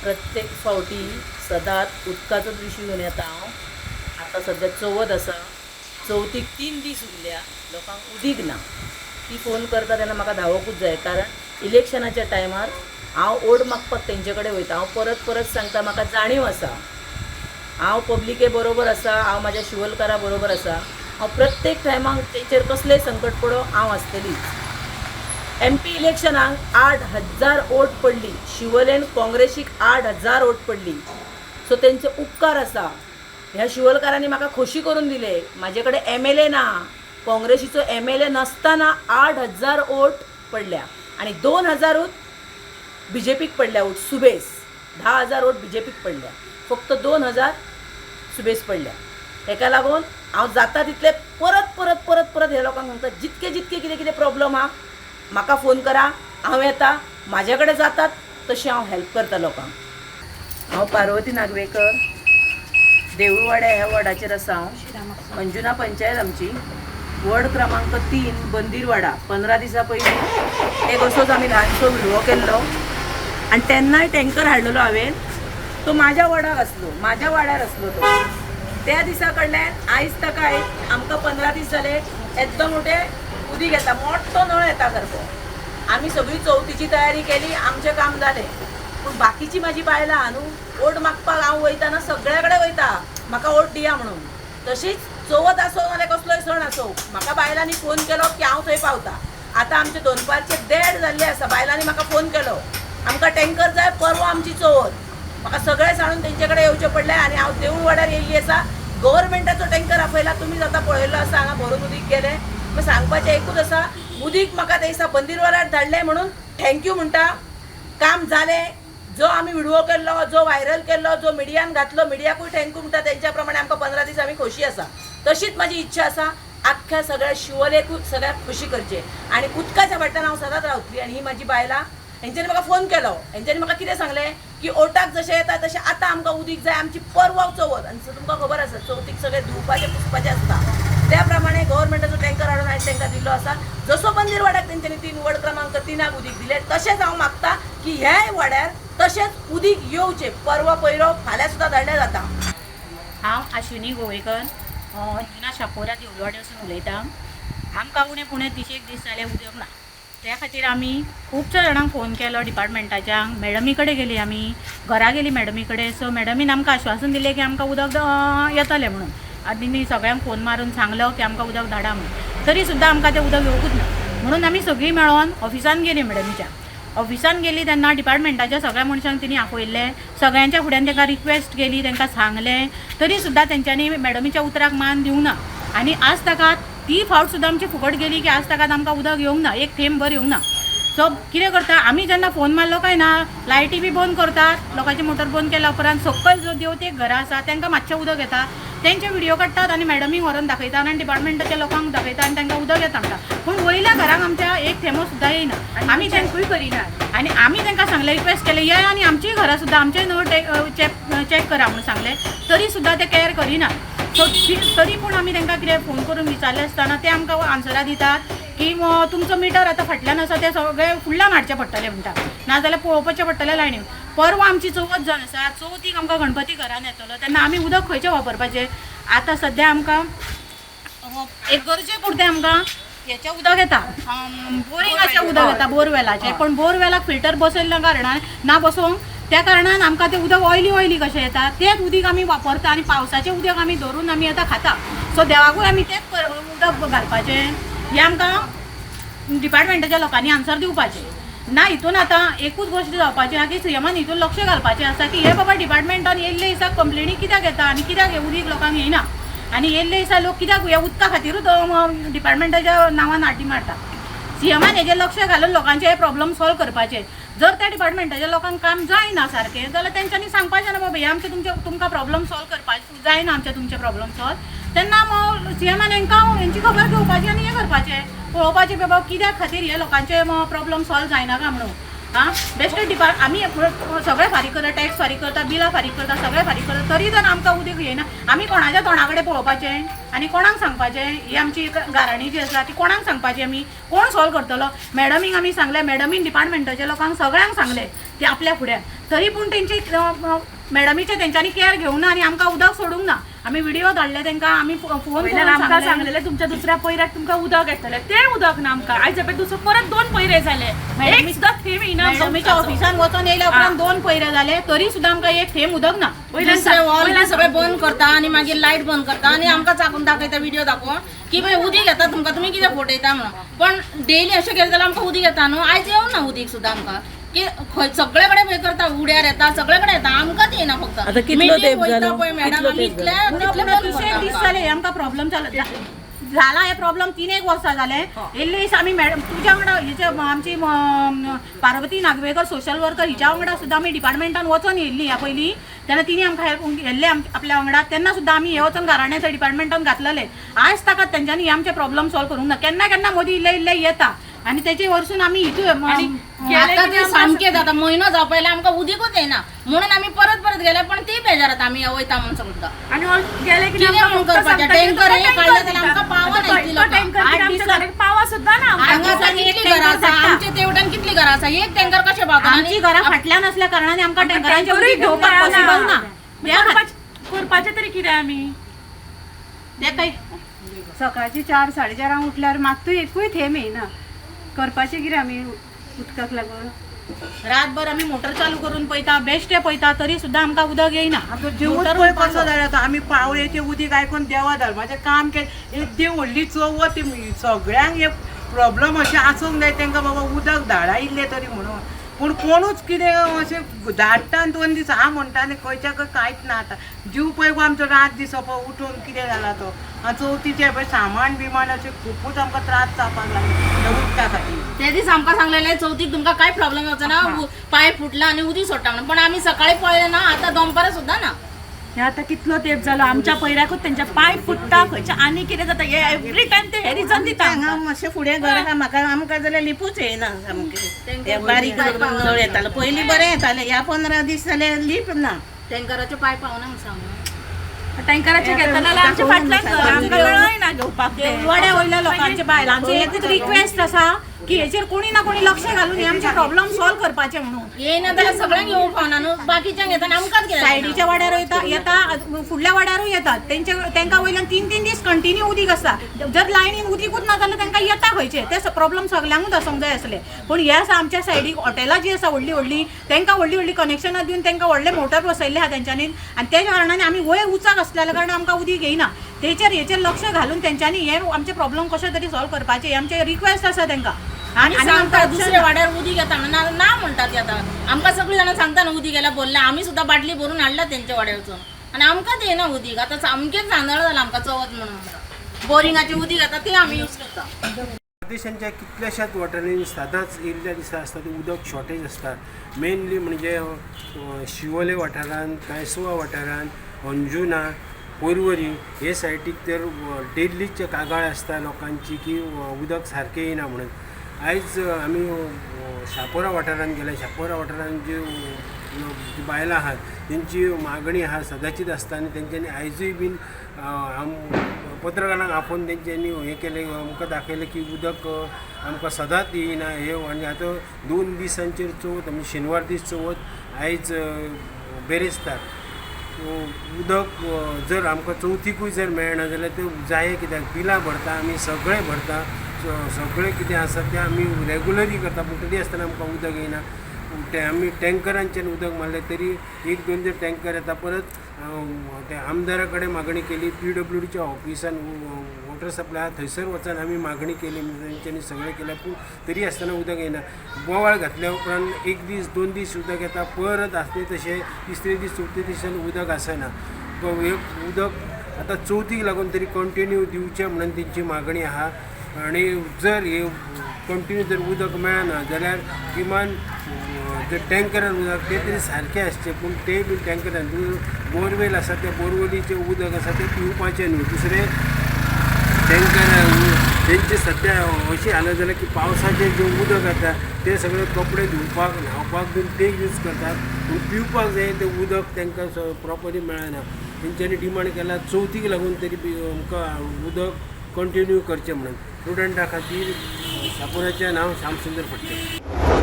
प्रत्येक फावटी सदांच उदकाचोच विशय घेवन येता हांव. आतां सद्या चवथ आसा, चवथीक 3 दीस उरल्या, लोकांक उदीक ना. ती फोन करता तेन्ना म्हाका धांवकूच जाय, कारण इलेक्शनाच्या टायमार हांव ओड मागपाक तेंचे कडेन वयता. हांव परत परत सांगता, म्हाका जाणीव आसा, हांव पब्लिके बरोबर आसा, हांव म्हाज्या शिवलकारा बरोबर आसा. हांव प्रत्येक टायमाक तेंचेर कसलेंय संकट पडो हांव आसतलीच. MP इलेक्शनाक 8,000 वोट पडली. शिवोलेन काँग्रेसीक 8,000 वोट पडली. सो तेंचे उपकार आसा. ह्या शिवलकारांनी म्हाका खोशी करून दिले. म्हाजे कडेन MLA ना, काँग्रेसीचो MLA नासतना 8,000 वोट पडल्या आनी 2,000 BJPक पडल्या वोट. सुबेस 10,000 वोट BJPक पडल्या, फक्त 2,000 सुबेस पडल्या. हेका लागून हांव जाता तितले परत परत परत परत हे लोकांक सांगता, जितके जितके कितें कितें प्रॉब्लम आहा म्हाका फोन करा, हांव येता. म्हाजे कडेन जातात तशें हांव हेल्प करता लोकांक. हांव पार्वती नागवेकर, देऊळवाड्या ह्या वॉर्डाचेर आसा. हांव अंजुना पंचायत आमची, वॉर्ड क्रमांक 3, बंदीरवाडा. 15 दिसां पयलीं एक असोच आमी ल्हानसो विडवो केल्लो आनी तेन्नाय टँकर हाडलेलो हांवें. तो म्हाज्या वॉर्डाक आसलो, म्हाज्या वाड्यार आसलो तो. त्या दिसा कडल्यान आयज ताका आमकां 15 दीस जाले येद्दो मोठे उदीक येता, मोठो नळ येता सारको. आमी सगळी चवथीची तयारी केली, आमचें काम जालें. पूण बाकीची म्हाजी बायलां आहा न्हू, वोट मागपाक हांव वयताना सगळे कडेन वयता, म्हाका वोट दिया म्हणून. तशीच चवथ आसो नाल्यार कसलोय सण आसो, म्हाका बायलांनी फोन केलो की हांव थंय पावता. आतां आमचे दोनपारचे देड जाल्ले आसा, बायलांनी म्हाका फोन केलो आमकां टँकर जाय, परवा आमची चवथ. म्हाका सगळें सांडून तेंचे कडेन येवचें पडलें आनी हांव देऊळ वाड्यार येयल्ली आसा. गव्हर्मेंटाचो टँकर आपयला, तुमी आतां पळयल्लो आसा, हांगा भरून उदीक गेलें. मग सांगपाचें एकूच आसा, उदीक म्हाका ते दिसा बंदीरवाड्यार धाडलें म्हणून थँक्यू म्हणटा. काम जालें. जो आमी विडवो केल्लो, जो व्हायरल केल्लो, जो मिडियान घातलो, मिडियाकूय थँक्यू म्हणटा. तेंच्या प्रमाणे आमकां 15 दीस आमी खोशी आसा. तशीच म्हाजी इच्छा आसा, आख्ख्या सगळ्या शिवोलेकूच सगळ्याक खोशी करचे आनी उदकाच्या वाट्यान हांव सदांच रावतली. आनी ही म्हाजी बायलां, हेंच्यांनी म्हाका फोन केलो, हेंच्यांनी म्हाका कितें सांगलें की ओटाक जशें येता तशें आतां आमकां उदीक जाय, आमची परवा चवथ. आनी तुमकां खबर आसा चवथीक सगळें धुवपाचें पुसपाचें आसता. त्या प्रमाणे गव्हर्मेंटाचो टँकर हाडून आयज तांकां दिल्लो आसा. जसो बंदीरवाड्याक तेंच्यांनी 3 वॉर्ड क्रमांक 3 उदीक दिलें, तशेंच हांव मागता की ह्याय वाड्यार तशेंच उदीक येवचें. परवा पयरो फाल्यां सुद्दां धाडल्यार जाता. हांव अश्विनी गोवेकर, अंजुना शापोरा देवळवाड्या वचून उलयतां. आमकां पुणे 30 दीस जाले उदक ना. त्या खातीर आमी खुबश्या जाणांक फोन केलो डिपार्टमेंटाच्या. मॅडमी कडेन गेली, आमी घरा गेली मॅडमी कडेन. सो मॅडमीन आमकां आश्वासन दिलें की आमकां उदक येतलें म्हणून. आनी सगळ्यांक फोन मारून सांगलो की आमकां उदक धाडा म्हणून. तरी सुद्दां आमकां तें उदक येवंकूच ना. म्हणून आमी सगळीं मेळोन ऑफिसान गेली मॅडमीच्या. ऑफिसान गेली तेन्ना डिपार्टमेंटाच्या सगळ्या मनशांक तिणी आपयल्लें. सगळ्यांच्या फुड्यान तांकां रिक्वेस्ट केली, तांकां सांगलें. तरी सुद्दां तेंच्यांनी मॅडमीच्या उतराक मान दिवंक ना. आनी आज ताका ती फावट सुद्दां आमची फुकट गेली की आज ताका आमकां उदक येवंक ना, एक थेंब भर येवंक ना. सो कितें करता आमी, जेन्ना फोन मारलो काय ना, लायटी बी बंद करतात, लोकांची मोटर बंद केल्या उपरांत सकयल जो देवतेक घरां आसा तांकां मातशें उदक येता. तेंचे व्हिडिओ काडटात आनी मॅडमीक व्हरून दाखयतात आनी डिपार्टमेंटाच्या लोकांक दाखयतात आनी तांकां उदक येता म्हणटा. पूण वयल्या घरांक आमच्या एक थेंबो सुद्दां येयना. आमी तांकूय करिनात आनी आमी तांकां सांगलें, रिक्वेस्ट केलें ये आनी आमचीय घरां सुद्दां आमचेय नळ चॅक करा म्हणून सांगलें. तरी सुद्दां ते केअर करिनात. सो तरी पूण आमी तांकां कितें फोन करून विचारलें आसतना ते आमकां आन्सरां दितात की तुमचो मिटर आतां फाटल्यान आसा तें सगळें फुडल्यान हाडचें पडटलें म्हणटा, नाजाल्यार पळोवपाचें पडटलें लायनीन. परवा आमची चवथ जावन आसा, चवथीक आमकां गणपती घरान येतलो तेन्ना आमी उदक खंयचें वापरपाचें. आतां सद्या आमकां एक गरजे पुरतें आमकां हेचें उदक येता, बोरिंगाचें उदक येता, बोरवेलाचें. पण बोरवेलाक फिल्टर बसयल्ल्या कारणान ना बसोवंक, त्या कारणान आमकां तें उदक ऑयली कशें येता. तेंच उदीक आमी वापरता आनी पावसाचें उदक आमी धरून आमी आतां खाता. सो देवाकूय आमी तेंच उदक घालपाचें, हें आमकां डिपार्टमेंटाच्या लोकांनी आन्सर दिवपाचें. ना हितून आतां एकूच गोश्ट जावपाची आहा की सीएमान हितून लक्ष घालपाचें आसा की हे बाबा डिपार्टमेंटान येयल्ले दिसा कंप्लेनी कित्याक येता आनी कित्याक हे उदीक लोकांक येयना. आनी येयल्ले दिसा लोक कित्याक ह्या उदका खातीरूच डिपार्टमेंटाच्या नांवान आटी मारता. सीएमान हेजेर लक्ष घालून लोकांचे हे प्रॉब्लम सॉल्व करपाचे. जर त्या डिपार्टमेंटाच्या लोकांक काम जायना सारकें जाल्यार तेंच्यांनी सांगपाचें ना बाबा हे आमचे तुमकां प्रॉब्लम सॉल्व करपाचें जायना, आमचे तुमचे प्रॉब्लम सॉल्व. तेन्ना मग सीएमान हेंची खबर घेवपाची आनी हें करपाचें, पळोवपाचें बाबा कित्याक खातीर हे लोकांचे प्रॉब्लम सॉल्व जायना काय म्हणून. बेस्ट आम्ही सगळे फारीक करता, टॅक्स फारीक करता, बिलां फारीक करता, सगळे फारीक करता, तरी जर आमकां उदीक येयना. आमी कोणाच्या तोंडाकडे पळोवपाचें आनी कोणाक सांगपाचें? ही आमची गाराणी जी आसा ती कोणाक सांगपाची? आमी कोण सॉल्व करतलो? मॅडमीक आमी सांगलें, मॅडमीन डिपार्टमेंटाच्या लोकांक सगळ्यांक सांगलें की आपल्या फुड्यान, तरी पूण तेंची मॅडमीचे तेंच्यांनी केअर घेवना आनी आमकां उदक सोडूंक ना. आमी व्हिडिओ धाडले तांकां, आमी फोन पयल्यार आमकां सांगलेलें तुमच्या दुसऱ्या पयऱ्याक तुमकां उदक येतलें, तें उदक ना आमकां. आयज दुसरो परत 2 पयरे जाले, एक सुद्दां थेंब येना. मॅडमीच्या ऑफिसान वचून येयल्या उपरांत 2 पयरे जाले, तरी सुद्दां आमकां एक थेंब उदक ना. वॉल सगळें बंद करता आनी मागीर लायट बंद करता आनी आमकां चाकून दाखयता व्हिडिओ दाखोवन की बाय उदीक येता तुमकां, तुमी कितें फटयता म्हणून. पण डेली अशें केलें जाल्यार आमकां उदीक येता न्हू. आयज येवं ना उदीक सुद्दां आमकां की सगळे कडेन पळय करता, उड्यार येता, सगळे कडेन येता, आमकांच येना फक्त. आता कितलो तेंप जालो? पळय मॅडम, आमी तिशेक दीस जाले आमकां प्रॉब्लेम झाला हे प्रॉब्लेम 3-1 वर्सां जाले. येयल्ले दीस आमी मॅडम तुज्या वांगडा हेचे आमची पार्वती नागवेकर सोशल वर्कर हिच्या वांगडा सुद्दां आमी डिपार्टमेंटान वचून येयल्ली ह्या पयलीं. तेन्ना तिणी आमकां हेल्प येयल्ले आपल्या वांगडा. तेन्ना सुद्दां आमी हे वचून घराण्याच्या डिपार्टमेंटान घातलेले. आयज ताका तेंच्यांनी हे आमचे प्रॉब्लेम सॉल्व करूंक ना. केन्ना केन्ना मदीं इल्ले येता आनी तेचे वरसून आमी आता ते सामकें जाता. म्हयनो जावपायले आमकां उदीकूच येना म्हणून आमी परत गेले. पण ती बेजारात आमी वयता म्हणून सांगता. आनी गेले की कितें म्हणून करपाचें? टँकर हे काडले जाल्यार आमकां पावना इतली लोकां. पावा सुद्दां ना. हांगा कितली घरां आसा? आमच्या तेवट्यान कितली घरां आसा? एक टँकर कशें पावता? आमची घरां फाटल्यान असल्या कारणाने आमकां टँकरांचे उदीक घेवपाक पॉसिबल ना. करपाचें तरी कितें आमी? ते काय सकाळची 4-4:30 उठल्यार मात्तूय एकूय थेंब येना. करपाचें कितें आमी उदकाक लागून? रातभर आमी मोटर चालू करून पळयता, बेश्टे पळयता, तरी सुद्दां आमकां उदक येयना. जेवूच पळय कसो जालें आतां. आमी पावयेचें उदीक आयकून देवा धर्माचें काम केलें. एक देव व्हडली चवथ सगळ्यांक हे प्रॉब्लम अशें आसूंक जाय तांकां बाबा उदक धाडा इल्लें तरी म्हणून. पूण कोणूच कितें अशें धाडटा आनी 2 दीस म्हणटा आनी खंयच्या खंय कांयच ना. आतां जीव पळय गो आमचो रात दीस पळय उठून कितें जाला तो. आनी चवथीचे पळय सामान बिमान अशें खुबूच आमकां त्रास जावपाक लागले ह्या उदका खातीर. ते दीस आमकां सांगलेलें चवथीक तुमकां कांय प्रॉब्लेम जावचो ना, पाय फुटला आनी उदीक सोडटा म्हणून. पण आमी सकाळी पळयलें ना, आतां दनपारां सुद्दां ना. हे आतां कितलो तेंप जालो. आमच्या पयऱ्याकूच तेंचे पाय फुट्टा, खंयचे आनी कितें जाता हे एवरी टायम ते हे रिजन दिता. हांगा मातशें फुडें घर आहा म्हाका, आमकां जाल्यार लिपूच येयना सामकें. ते बारीक नळ येतालो पयलीं बरें येतालें. ह्या 15 दीस जाले लिप ना. टँकराचे पाय पावना म्हणून सांगू. टँकराचे घेता जाल्यार आमच्या फाटल्यान घर, आमकां वेळय ना घेवपाक ते. वाड्या वयल्या लोकांचे बायलांची एकच रिक्वेस्ट आसा की हेचेर कोणी ना कोणी लक्ष घालून हे आमचे प्रॉब्लेम सॉल्व करपाचे म्हणून. येयना जाल्यार सगळ्यांक घेवंक पावना न्हू. बाकीच्यांक येता आमकांच कितें? सायडीच्या वाड्यार येता, फुडल्या वाड्यारूय येतात. तांकां वयल्यान 3-3 दीस कंटिन्यू उदीक आसता. जर लायनीन उदीकूच ना जाल्यार तांकां येता खंयचे. ते प्रॉब्लेम सगळ्यांकूच आसूंक जाय आसले. पूण हे आसा आमच्या सायडीक हॉटेलां जी आसा व्हडली तांकां व्हडली कनेक्शनां दिवन तांकां व्हडले मोटर बसयल्ले आहा तेंच्यांनी. आनी त्या कारणान आमी वयर उचाक आसलेल्या कारणान आमकां उदीक येयना. हेचेर लक्ष घालून तेंच्यांनी हे आमचे प्रॉब्लेम कशे तरी सॉल्व करपाचे हे आमचे रिक्वेस्ट आसा तांकां. आनी सांगता दुसऱ्या वाड्यार उदीक येता म्हणून ना म्हणटात ती आतां. आमकां सगळीं जाणां सांगता न्हू उदीक येयला बोललें. आमी सुद्दां बाटली भरून हाडला तेंच्या वाड्यार वचून आनी आमकांच येना उदीक. आतां सामकेंच जांदळ जालां आमकां चवथ म्हणून. बोरिंगाचें उदीक येता तें आमी यूज करता. देशांच्या कितल्याशाच वाठारांनी सदांच येयल्ल्या दिसा आसता ते उदक शॉर्टेज आसता. मेनली म्हणजे शिवोले वाठारांत, कांयसुवा वाठारांत, अंजुना, पर्वरी हे सायडीक तर डेलीचे कागाळ आसता लोकांची की उदक सारकें येना म्हणून. आयज आमी शापोरा वाठारांत गेले. शापोरा वाठारांत जी बायलां आहात तेंची मागणी आहा सदांचीच आसता आनी तेंच्यांनी आयजूय बीन पत्रकारांक आपोवन तेंच्यांनी हें केलें, आमकां दाखयलें की उदक आमकां सदांच येयना हे. आनी आतां 2 दिसांचेर चवथ म्हणजे शेनवार दीस चवथ आयज बेरेस्तार. उदक जर आमकां चवथीकूय जर मेळना जाल्यार तें जाय कित्याक बिलां भरता आमी सगळें भरता. सगळें कितें आसा तें आमी रेगुलरी करता. पूण तरी आसतना आमकां उदक येयना. आमी टँकरांच्यान उदक मारलें तरी 1-2 जर टँकर येता. परत ते आमदारा कडेन मागणी केली, PWDच्या ऑफिसान वॉटर सप्लाय थंयसर वचून आमी मागणी केली. तेंच्यांनी सगळें केलें पूण तरी आसतना उदक येना. बोवाळ घातल्या उपरांत 1 दीस 2 दीस उदक येता. परत आसले तशें 3रे दीस 4थ्या दिसान उदक आसना. उदक आतां चवथीक लागून तरी कंटिन्यू दिवचें म्हणून तेंची मागणी आहा. आनी जर हे कंटिन्यू जर उदक मेळना जाल्यार किमान जर टँकरान उदक तें तरी सारकें आसचें. पूण तें बी टँकरान बोरवेल आसा त्या बोरवेलीचें उदक आसा तें पिवपाचें न्हू. दुसरें टँकर तेंचे सद्या अशी हालत जाल्यार की पावसाचें जें उदक येता ते सगळे कपडे धुवपाक न्हावपाक बीन ते यूज करतात पूण पिवपाक जाय ते उदक तांकां प्रॉपरली मेळना. तेंच्यांनी डिमांड केला चवथीक लागून तरी आमकां उदक कंटिन्यू करचें म्हणून. स्टुडंटा खातीर शापोराचें नांव श्यामसुंदर फडते.